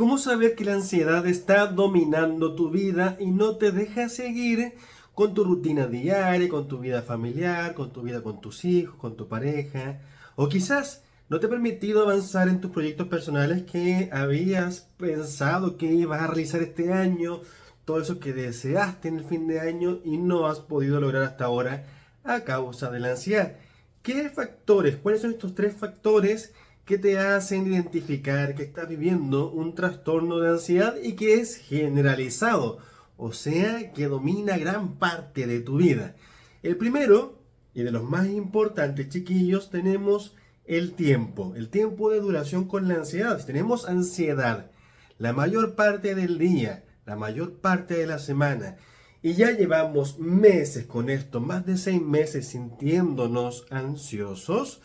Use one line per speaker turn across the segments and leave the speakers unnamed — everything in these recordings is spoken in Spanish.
¿Cómo saber que la ansiedad está dominando tu vida y no te deja seguir con tu rutina diaria, con tu vida familiar, con tu vida con tus hijos, con tu pareja? O quizás no te ha permitido avanzar en tus proyectos personales que habías pensado que ibas a realizar este año, todo eso que deseaste en el fin de año y no has podido lograr hasta ahora a causa de la ansiedad. ¿Qué factores? ¿Cuáles son estos tres factores que te hacen identificar que estás viviendo un trastorno de ansiedad y que es generalizado? O sea, que domina gran parte de tu vida. El primero, y de los más importantes, chiquillos, tenemos el tiempo de duración con la ansiedad. Si tenemos ansiedad la mayor parte del día, la mayor parte de la semana, y ya llevamos meses con esto, más de 6 meses sintiéndonos ansiosos,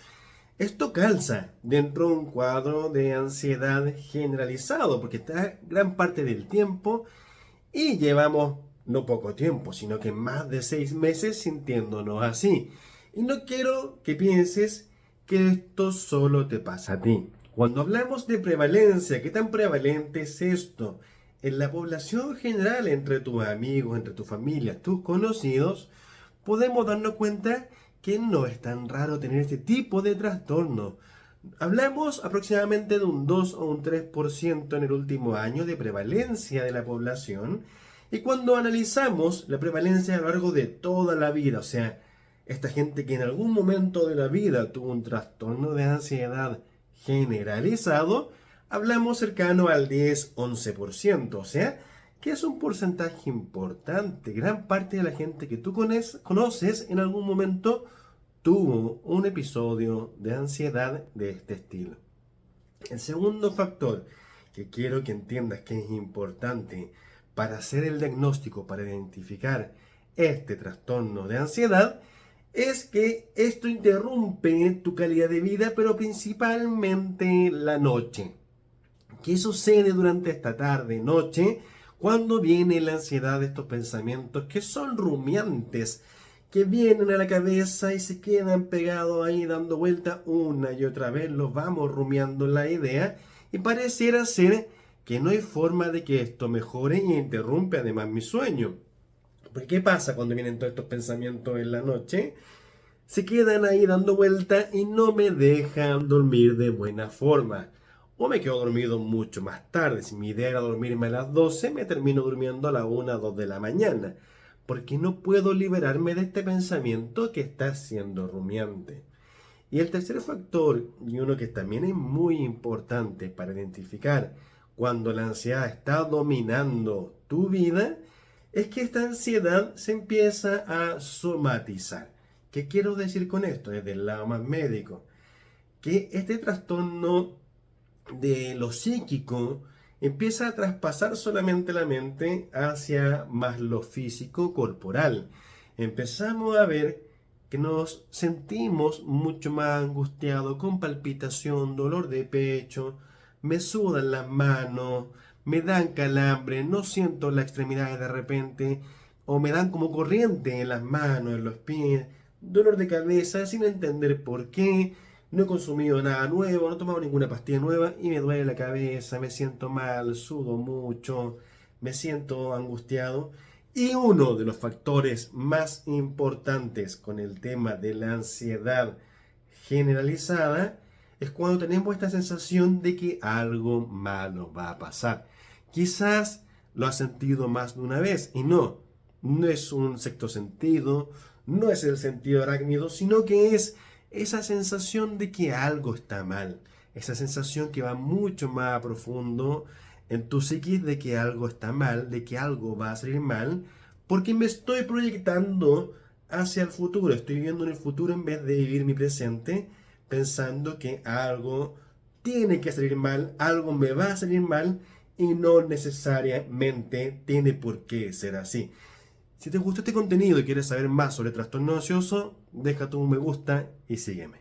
esto calza dentro de un cuadro de ansiedad generalizado, porque está gran parte del tiempo y llevamos no poco tiempo, sino que más de 6 meses sintiéndonos así. Y no quiero que pienses que esto solo te pasa a ti. Cuando hablamos de prevalencia, ¿qué tan prevalente es esto? En la población general, entre tus amigos, entre tu familia, tus conocidos, podemos darnos cuenta que no es tan raro tener este tipo de trastorno. Hablamos aproximadamente de un 2 o un 3% en el último año de prevalencia de la población. Y cuando analizamos la prevalencia a lo largo de toda la vida, o sea, esta gente que en algún momento de la vida tuvo un trastorno de ansiedad generalizado, hablamos cercano al 10-11%, o sea, que es un porcentaje importante. Gran parte de la gente que tú conoces en algún momento tuvo un episodio de ansiedad de este estilo. El segundo factor que quiero que entiendas que es importante para hacer el diagnóstico, para identificar este trastorno de ansiedad, es que esto interrumpe tu calidad de vida, pero principalmente la noche. ¿Qué sucede durante esta tarde, noche, cuando viene la ansiedad de estos pensamientos que son rumiantes, que vienen a la cabeza y se quedan pegados ahí dando vuelta una y otra vez? Los vamos rumiando la idea y pareciera ser que no hay forma de que esto mejore y interrumpe además mi sueño. Porque ¿qué pasa cuando vienen todos estos pensamientos en la noche? Se quedan ahí dando vuelta y no me dejan dormir de buena forma. O me quedo dormido mucho más tarde. Si mi idea era dormirme a las 12, me termino durmiendo a la 1 o 2 de la mañana. Porque no puedo liberarme de este pensamiento que está siendo rumiante. Y el tercer factor, y uno que también es muy importante para identificar cuando la ansiedad está dominando tu vida, es que esta ansiedad se empieza a somatizar. ¿Qué quiero decir con esto? Desde el lado más médico, que este trastorno de lo psíquico empieza a traspasar solamente la mente hacia más lo físico corporal. Empezamos a ver que nos sentimos mucho más angustiados, con palpitación, dolor de pecho, me sudan las manos, me dan calambre, no siento la extremidad de repente, o me dan como corriente en las manos, en los pies, dolor de cabeza sin entender por qué. No he consumido nada nuevo, no he tomado ninguna pastilla nueva y me duele la cabeza, me siento mal, sudo mucho, me siento angustiado. Y uno de los factores más importantes con el tema de la ansiedad generalizada es cuando tenemos esta sensación de que algo malo va a pasar. Quizás lo has sentido más de una vez y no es un sexto sentido, no es el sentido arácnido, sino que es esa sensación de que algo está mal, esa sensación que va mucho más a profundo en tu psiquis de que algo está mal, de que algo va a salir mal, porque me estoy proyectando hacia el futuro, estoy viviendo en el futuro en vez de vivir mi presente, pensando que algo tiene que salir mal, algo me va a salir mal y no necesariamente tiene por qué ser así. Si te gustó este contenido y quieres saber más sobre trastorno ansioso, deja tu me gusta y sígueme.